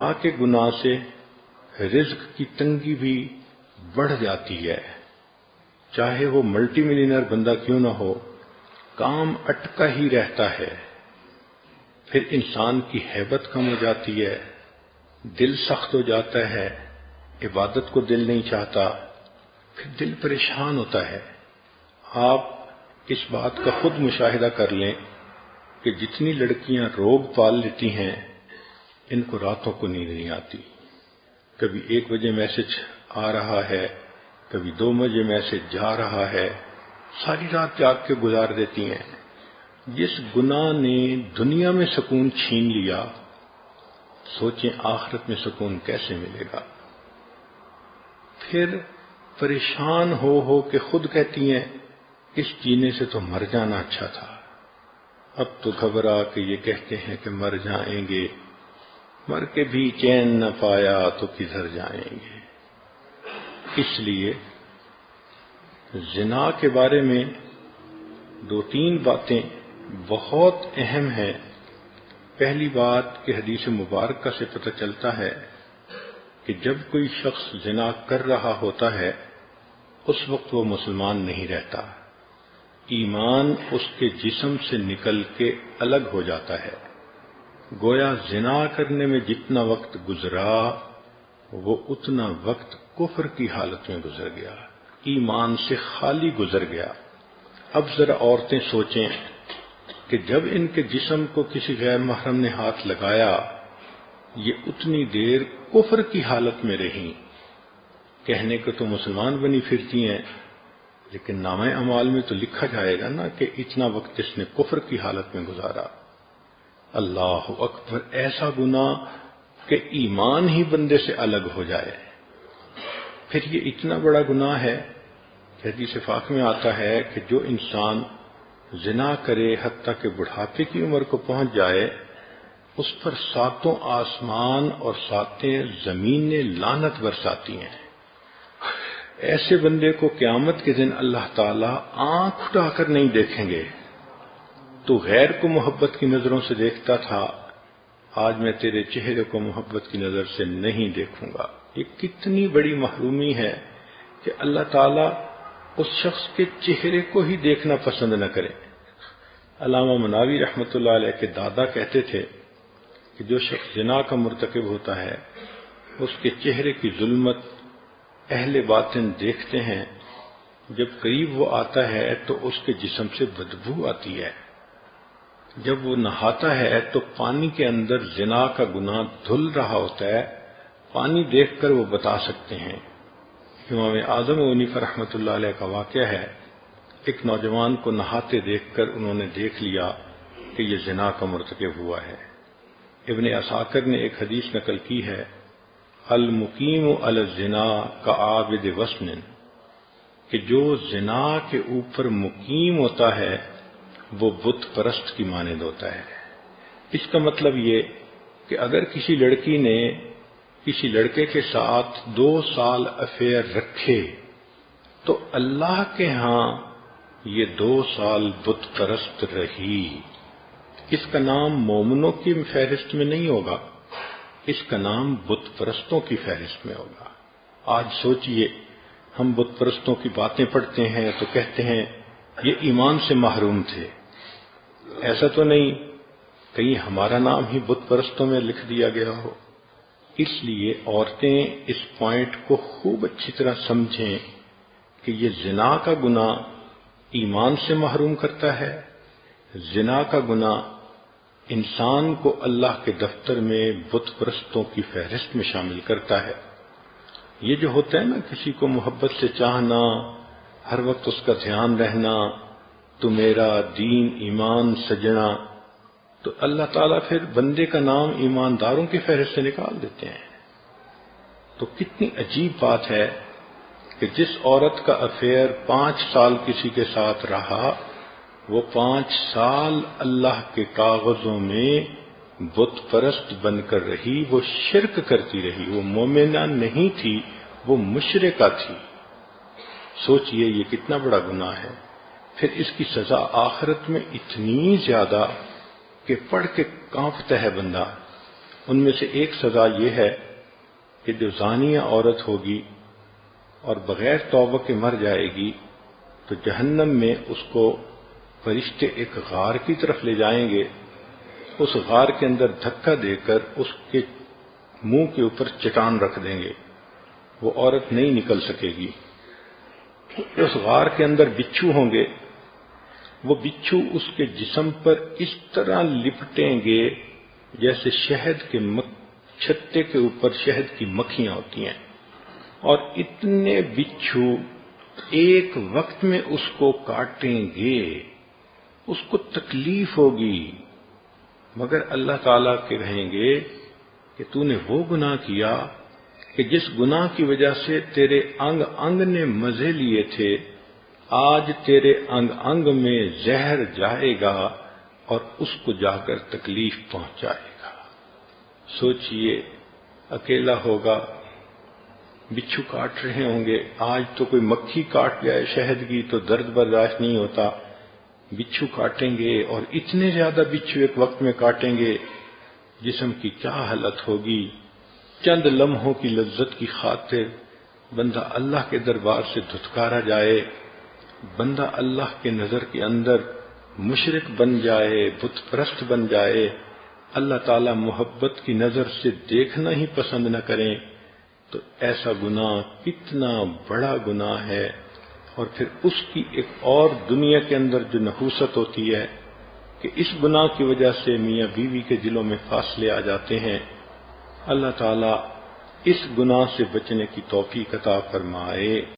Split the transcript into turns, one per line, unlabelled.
کے گناہ سے رزق کی تنگی بھی بڑھ جاتی ہے، چاہے وہ ملٹی ملینئر بندہ کیوں نہ ہو، کام اٹکا ہی رہتا ہے، پھر انسان کی ہیبت کم ہو جاتی ہے، دل سخت ہو جاتا ہے، عبادت کو دل نہیں چاہتا، پھر دل پریشان ہوتا ہے۔ آپ اس بات کا خود مشاہدہ کر لیں کہ جتنی لڑکیاں روگ پال لیتی ہیں ان کو راتوں کو نیند نہیں آتی، کبھی 1 بجے میسج آ رہا ہے، کبھی 2 بجے میسج جا رہا ہے، ساری رات جاگ کے گزار دیتی ہیں۔ جس گناہ نے دنیا میں سکون چھین لیا، سوچیں آخرت میں سکون کیسے ملے گا۔ پھر پریشان ہو کے خود کہتی ہیں اس جینے سے تو مر جانا اچھا تھا، اب تو گھبرا کے یہ کہتے ہیں کہ مر جائیں گے، مر کے بھی چین نہ پایا تو کدھر جائیں گے۔ اس لیے زنا کے بارے میں 2-3 باتیں بہت اہم ہیں۔ پہلی بات کہ حدیث مبارکہ سے پتہ چلتا ہے کہ جب کوئی شخص زنا کر رہا ہوتا ہے اس وقت وہ مسلمان نہیں رہتا، ایمان اس کے جسم سے نکل کے الگ ہو جاتا ہے، گویا زنا کرنے میں جتنا وقت گزرا وہ اتنا وقت کفر کی حالت میں گزر گیا، ایمان سے خالی گزر گیا۔ اب ذرا عورتیں سوچیں کہ جب ان کے جسم کو کسی غیر محرم نے ہاتھ لگایا، یہ اتنی دیر کفر کی حالت میں رہیں، کہنے کو تو مسلمان بنی پھرتی ہیں لیکن نامہ اعمال میں تو لکھا جائے گا نا کہ اتنا وقت اس نے کفر کی حالت میں گزارا۔ اللہ اکبر، ایسا گناہ کہ ایمان ہی بندے سے الگ ہو جائے۔ پھر یہ اتنا بڑا گناہ ہے کہ حدیث پاک میں آتا ہے کہ جو انسان زنا کرے حتیٰ کہ بڑھاپے کی عمر کو پہنچ جائے، اس پر 7 آسمان اور 7 زمینیں لعنت برساتی ہیں۔ ایسے بندے کو قیامت کے دن اللہ تعالیٰ آنکھ اٹھا کر نہیں دیکھیں گے۔ تو غیر کو محبت کی نظروں سے دیکھتا تھا، آج میں تیرے چہرے کو محبت کی نظر سے نہیں دیکھوں گا۔ یہ کتنی بڑی محرومی ہے کہ اللہ تعالیٰ اس شخص کے چہرے کو ہی دیکھنا پسند نہ کرے۔ علامہ مناوی رحمۃ اللہ علیہ کے دادا کہتے تھے کہ جو شخص زنا کا مرتکب ہوتا ہے اس کے چہرے کی ظلمت اہل باطن دیکھتے ہیں، جب قریب وہ آتا ہے تو اس کے جسم سے بدبو آتی ہے، جب وہ نہاتا ہے تو پانی کے اندر زنا کا گناہ دھل رہا ہوتا ہے، پانی دیکھ کر وہ بتا سکتے ہیں۔ امام اعظم حنیفہ رحمۃ اللہ علیہ کا واقعہ ہے، ایک نوجوان کو نہاتے دیکھ کر انہوں نے دیکھ لیا کہ یہ زنا کا مرتکب ہوا ہے۔ ابن عساکر نے ایک حدیث نقل کی ہے، المقیم علی الزنا کعابد وثن، کہ جو زنا کے اوپر مقیم ہوتا ہے وہ بت پرست کی مانند ہوتا ہے۔ اس کا مطلب یہ کہ اگر کسی لڑکی نے کسی لڑکے کے ساتھ 2 سال افیئر رکھے تو اللہ کے ہاں یہ 2 سال بت پرست رہی۔ اس کا نام مومنوں کی فہرست میں نہیں ہوگا، اس کا نام بت پرستوں کی فہرست میں ہوگا۔ آج سوچئے، ہم بت پرستوں کی باتیں پڑھتے ہیں تو کہتے ہیں یہ ایمان سے محروم تھے، ایسا تو نہیں کہیں ہمارا نام ہی بت پرستوں میں لکھ دیا گیا ہو۔ اس لیے عورتیں اس پوائنٹ کو خوب اچھی طرح سمجھیں کہ یہ زنا کا گناہ ایمان سے محروم کرتا ہے، زنا کا گناہ انسان کو اللہ کے دفتر میں بت پرستوں کی فہرست میں شامل کرتا ہے۔ یہ جو ہوتا ہے نا کسی کو محبت سے چاہنا، ہر وقت اس کا دھیان رہنا، تو میرا دین ایمان سجنا، تو اللہ تعالیٰ پھر بندے کا نام ایمانداروں کی فہرست سے نکال دیتے ہیں۔ تو کتنی عجیب بات ہے کہ جس عورت کا افیئر 5 سال کسی کے ساتھ رہا، وہ 5 سال اللہ کے کاغذوں میں بت پرست بن کر رہی، وہ شرک کرتی رہی، وہ مومنہ نہیں تھی، وہ مشرکہ تھی۔ سوچئے یہ کتنا بڑا گناہ ہے۔ پھر اس کی سزا آخرت میں اتنی زیادہ کہ پڑھ کے کانپتا ہے بندہ۔ ان میں سے ایک سزا یہ ہے کہ جو زانیہ عورت ہوگی اور بغیر توبہ کے مر جائے گی تو جہنم میں اس کو فرشتے ایک غار کی طرف لے جائیں گے، اس غار کے اندر دھکا دے کر اس کے منہ کے اوپر چٹان رکھ دیں گے، وہ عورت نہیں نکل سکے گی۔ اس غار کے اندر بچھو ہوں گے، وہ بچھو اس کے جسم پر اس طرح لپٹیں گے جیسے شہد کے چھتے کے اوپر شہد کی مکھیاں ہوتی ہیں، اور اتنے بچھو ایک وقت میں اس کو کاٹیں گے، اس کو تکلیف ہوگی، مگر اللہ تعالیٰ کے کہیں گے کہ تو نے وہ گناہ کیا کہ جس گناہ کی وجہ سے تیرے انگ انگ نے مزے لیے تھے، آج تیرے انگ انگ میں زہر جائے گا اور اس کو جا کر تکلیف پہنچائے گا۔ سوچئے، اکیلا ہوگا، بچھو کاٹ رہے ہوں گے، آج تو کوئی مکھی کاٹ جائے شہد کی تو درد برداشت نہیں ہوتا، بچھو کاٹیں گے اور اتنے زیادہ بچھو ایک وقت میں کاٹیں گے، جسم کی کیا حالت ہوگی۔ چند لمحوں کی لذت کی خاطر بندہ اللہ کے دربار سے دھتکارا جائے، بندہ اللہ کے نظر کے اندر مشرک بن جائے، بت پرست بن جائے، اللہ تعالی محبت کی نظر سے دیکھنا ہی پسند نہ کریں، تو ایسا گناہ کتنا بڑا گناہ ہے۔ اور پھر اس کی ایک اور دنیا کے اندر جو نحوست ہوتی ہے کہ اس گناہ کی وجہ سے میاں بیوی کے دلوں میں فاصلے آ جاتے ہیں۔ اللہ تعالیٰ اس گناہ سے بچنے کی توفیق عطا فرمائے۔